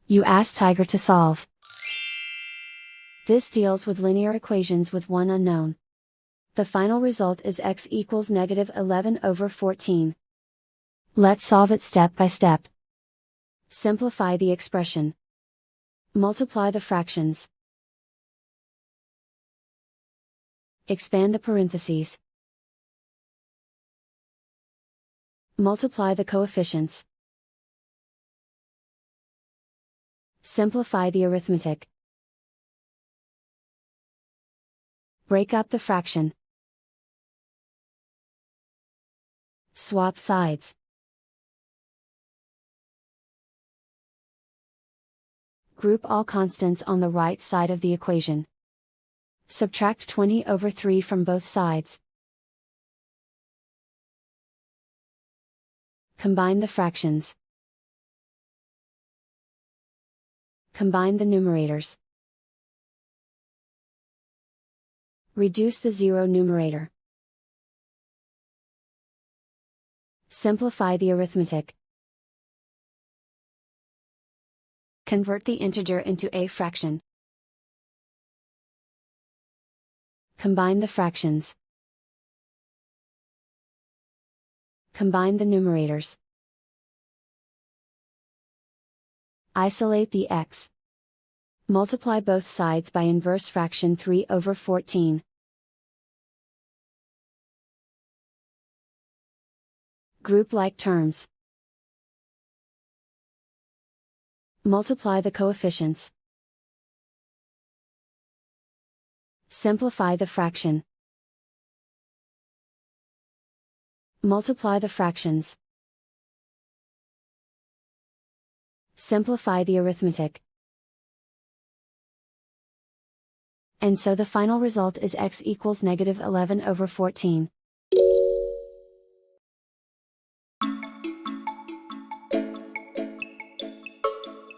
You ask Tiger to solve. This deals with linear equations with one unknown. The final result is x equals -11/14. Let's solve it step by step. Simplify the expression. Multiply the fractions. Expand the parentheses. Multiply the coefficients. Simplify the arithmetic. Break up the fraction. Swap sides. Group all constants on the right side of the equation. Subtract 20/3 from both sides. Combine the fractions. Combine the numerators. Reduce the zero numerator. Simplify the arithmetic. Convert the integer into a fraction. Combine the fractions. Combine the numerators. Isolate the x. Multiply both sides by inverse fraction 3/14. Group like terms. Multiply the coefficients. Simplify the fraction. Multiply the fractions. Simplify the arithmetic. And so the final result is x equals -11/14.